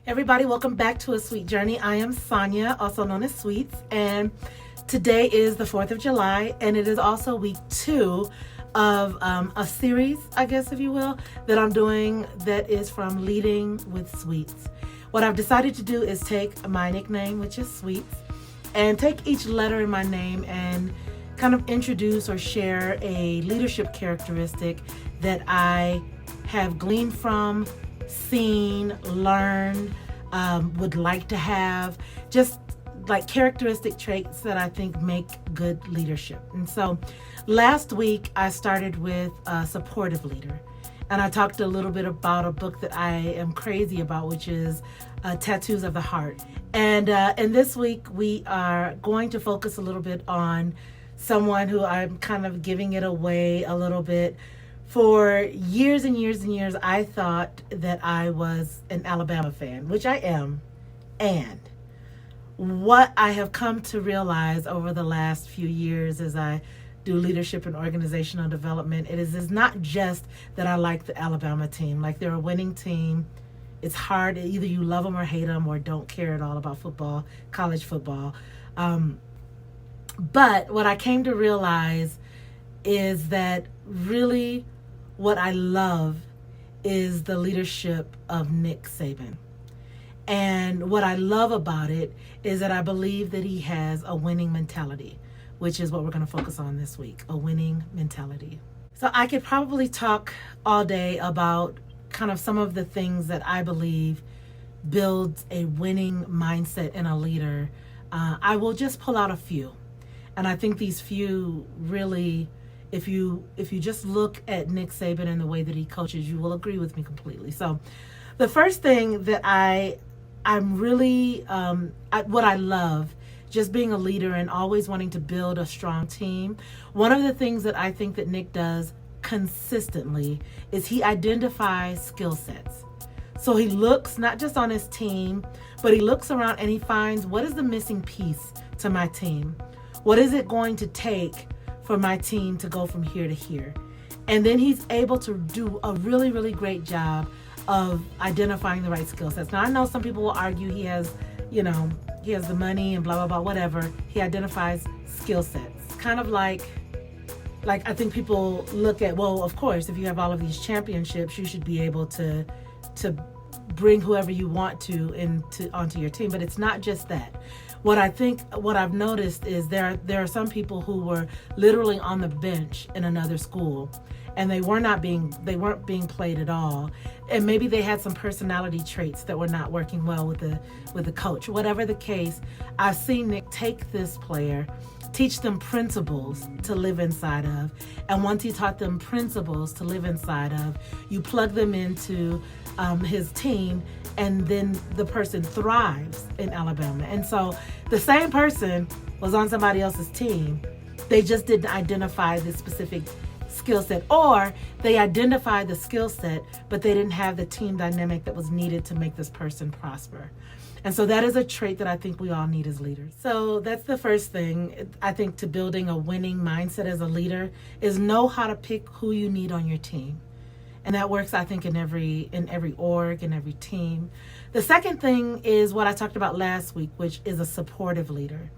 Everybody, welcome back to A Sweet Journey. I am Sonia, also known as Sweets, and today is the 4th of July, and it is also week 2 of a series, I guess, if you will, that I'm doing that is from Leading with Sweets. What I've decided to do is take my nickname, which is Sweets, and take each letter in my name and kind of introduce or share a leadership characteristic that I have gleaned from, seen, learned, would like to have, just like characteristic traits that I think make good leadership. And so last week I started with a supportive leader, and I talked a little bit about a book that I am crazy about, which is Tattoos of the Heart. And this week we are going to focus a little bit on someone who I'm kind of giving it away a little bit. For years and years and years, I thought that I was an Alabama fan, which I am. And what I have come to realize over the last few years as I do leadership and organizational development, it's not just that I like the Alabama team. Like, they're a winning team. It's hard. Either you love them or hate them or don't care at all about football, college football. But what I came to realize is that really what I love is the leadership of Nick Saban. And what I love about it is that I believe that he has a winning mentality, which is what we're going to focus on this week, a winning mentality. So I could probably talk all day about kind of some of the things that I believe builds a winning mindset in a leader. I will just pull out a few. And I think these few really, if you just look at Nick Saban and the way that he coaches, you will agree with me completely. So the first thing that I'm really, what I love, just being a leader and always wanting to build a strong team, one of the things that I think that Nick does consistently is he identifies skill sets. So he looks not just on his team, but he looks around and he finds, what is the missing piece to my team? What is it going to take for my team to go from here to here? And then he's able to do a really, really great job of identifying the right skill sets. Now, I know some people will argue he has the money and blah, blah, blah, whatever. He identifies skill sets. Kind of like I think people look at, well, of course, if you have all of these championships, you should be able to bring whoever you want to onto your team. But it's not just that. What I've noticed is there are some people who were literally on the bench in another school, and they weren't being played at all. And maybe they had some personality traits that were not working well with the coach. Whatever the case, I've seen Nick take this player, teach them principles to live inside of. And once he taught them principles to live inside of, you plug them into his team, and then the person thrives in Alabama. And so the same person was on somebody else's team. They just didn't identify the specific skill set, or they identified the skill set, but they didn't have the team dynamic that was needed to make this person prosper. And so that is a trait that I think we all need as leaders. So that's the first thing, I think, to building a winning mindset as a leader, is know how to pick who you need on your team. And that works, I think, in every org, in every team. The second thing is what I talked about last week, which is a supportive leader.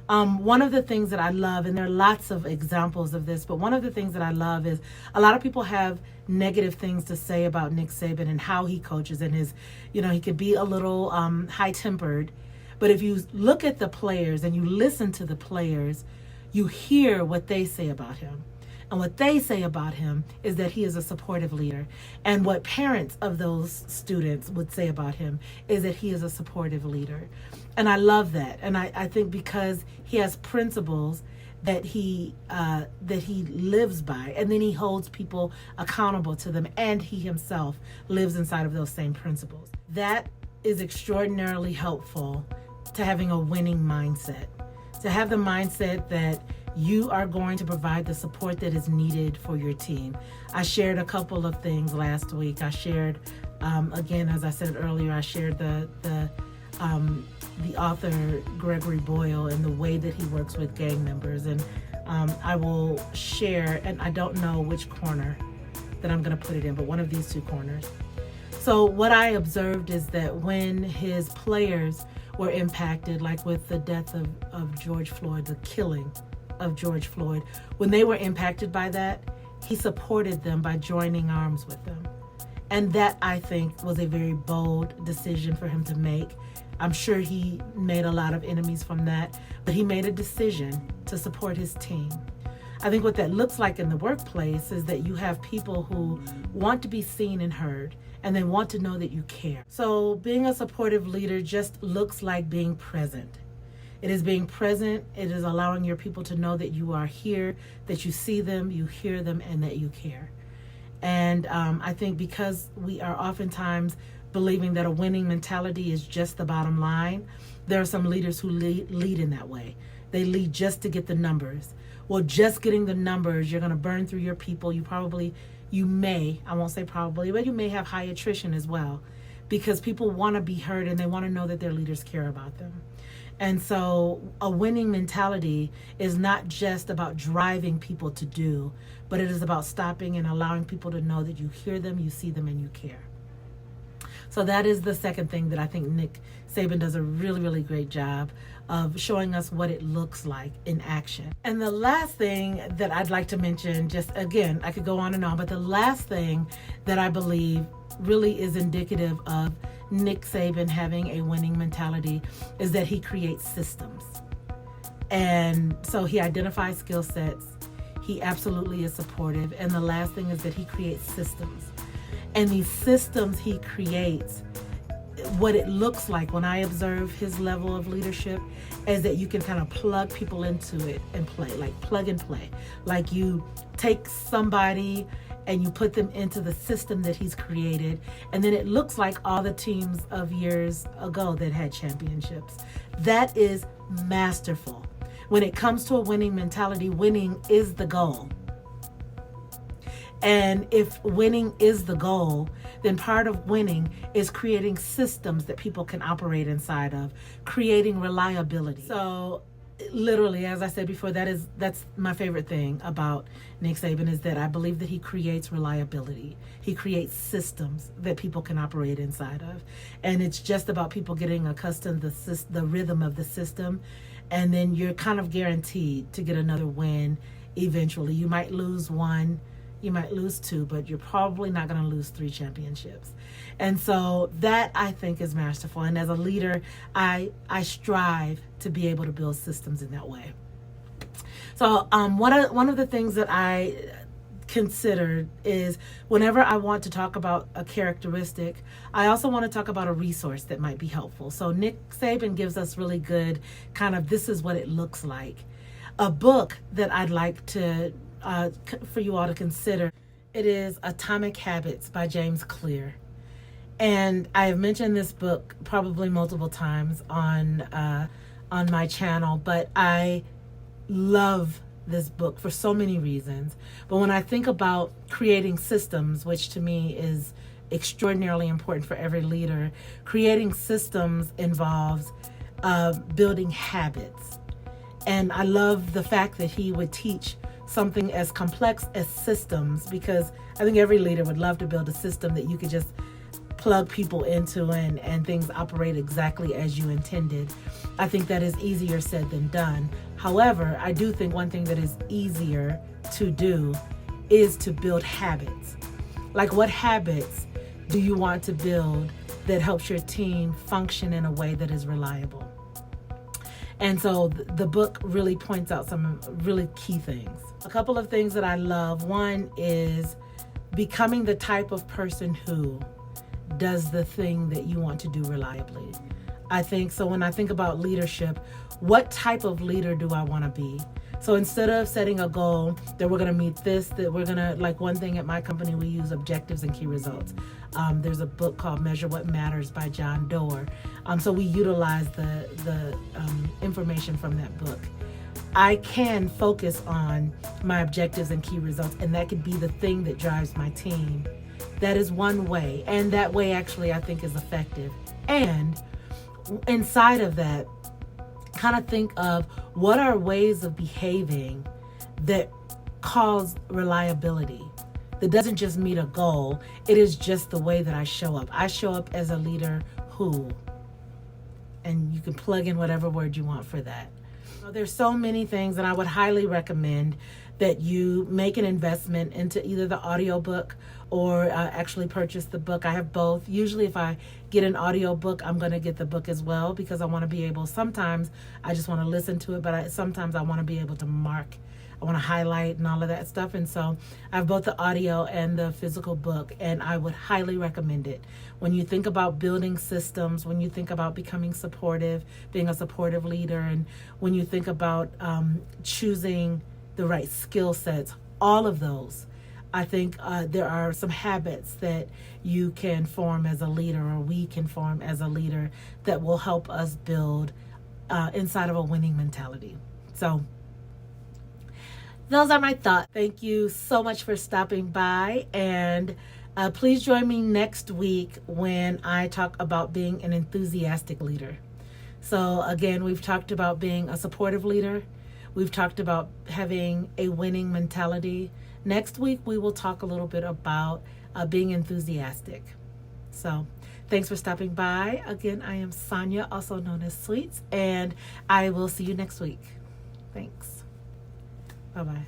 One of the things that I love, and there are lots of examples of this, but one of the things that I love is a lot of people have negative things to say about Nick Saban and how he coaches, and he could be a little high-tempered. But if you look at the players and you listen to the players, you hear what they say about him. And what they say about him is that he is a supportive leader. And what parents of those students would say about him is that he is a supportive leader. And I love that. And I think because he has principles that he lives by, and then he holds people accountable to them, and he himself lives inside of those same principles. That is extraordinarily helpful to having a winning mindset. To have the mindset that you are going to provide the support that is needed for your team. I shared a couple of things last week. I shared, again, as I said earlier, I shared the author Gregory Boyle and the way that he works with gang members. And I will share, and I don't know which corner that I'm going to put it in, but one of these two corners. So what I observed is that when his players were impacted, like with the death of George Floyd, the killing of George Floyd, when they were impacted by that, he supported them by joining arms with them. And that, I think, was a very bold decision for him to make. I'm sure he made a lot of enemies from that, but he made a decision to support his team. I think what that looks like in the workplace is that you have people who want to be seen and heard, and they want to know that you care. So being a supportive leader just looks like being present. It is being present. It is allowing your people to know that you are here, that you see them, you hear them, and that you care. And I think because we are oftentimes believing that a winning mentality is just the bottom line, there are some leaders who lead in that way. They lead just to get the numbers. Well, just getting the numbers, you're going to burn through your people. You may, I won't say probably, but you may have high attrition as well, because people want to be heard and they want to know that their leaders care about them. And so a winning mentality is not just about driving people to do, but it is about stopping and allowing people to know that you hear them, you see them, and you care. So that is the second thing that I think Nick Saban does a really, really great job of showing us what it looks like in action. And the last thing that I'd like to mention, just again, I could go on and on, but the last thing that I believe really is indicative of Nick Saban having a winning mentality is that he creates systems. And so he identifies skill sets. He absolutely is supportive. And the last thing is that he creates systems. And these systems he creates, what it looks like when I observe his level of leadership is that you can kind of plug people into it and play, like plug and play. Like you take somebody and you put them into the system that he's created, and then it looks like all the teams of years ago that had championships. That is masterful. When it comes to a winning mentality, winning is the goal. And if winning is the goal, then part of winning is creating systems that people can operate inside of, creating reliability. So literally, as I said before, that's my favorite thing about Nick Saban, is that I believe that he creates reliability. He creates systems that people can operate inside of. And it's just about people getting accustomed to the rhythm of the system. And then you're kind of guaranteed to get another win eventually. You might lose one, you might lose two, but you're probably not going to lose 3 championships. And so that, I think, is masterful. And as a leader, I strive to be able to build systems in that way. So one of the things that I considered is whenever I want to talk about a characteristic, I also want to talk about a resource that might be helpful. So Nick Saban gives us really good kind of, this is what it looks like. A book that I'd like to for you all to consider. It is Atomic Habits by James Clear. And I have mentioned this book probably multiple times on my channel, but I love this book for so many reasons. But when I think about creating systems, which to me is extraordinarily important for every leader, creating systems involves building habits. And I love the fact that he would teach something as complex as systems, because I think every leader would love to build a system that you could just plug people into and things operate exactly as you intended. I think that is easier said than done. However, I do think one thing that is easier to do is to build habits. Like, what habits do you want to build that helps your team function in a way that is reliable? And so the book really points out some really key things. A couple of things that I love. One is becoming the type of person who does the thing that you want to do reliably. I think so. When I think about leadership, what type of leader do I want to be? So instead of setting a goal that we're going to meet this, that we're going to, like one thing at my company, we use objectives and key results. There's a book called Measure What Matters by John Doerr. So we utilize the information from that book. I can focus on my objectives and key results, and that could be the thing that drives my team. That is one way, and that way actually I think is effective. And inside of that, kind of think of what are ways of behaving that cause reliability, that doesn't just meet a goal. It is just the way that I show up. I show up as a leader who, and you can plug in whatever word you want for that. There's so many things, and I would highly recommend that you make an investment into either the audiobook or actually purchase the book. I have both. Usually if I get an audiobook, I'm going to get the book as well, because I want to be able, sometimes I just want to listen to it, but sometimes I want to be able to mark, I want to highlight and all of that stuff. And so I have both the audio and the physical book, and I would highly recommend it. When you think about building systems, when you think about becoming supportive, being a supportive leader, and when you think about choosing the right skill sets, all of those, I think there are some habits that you can form as a leader, or we can form as a leader, that will help us build inside of a winning mentality. So those are my thoughts. Thank you so much for stopping by, and please join me next week when I talk about being an enthusiastic leader. So again, we've talked about being a supportive leader. We've talked about having a winning mentality. Next week, we will talk a little bit about being enthusiastic. So thanks for stopping by. Again, I am Sonia, also known as Sweets, and I will see you next week. Thanks. Bye-bye.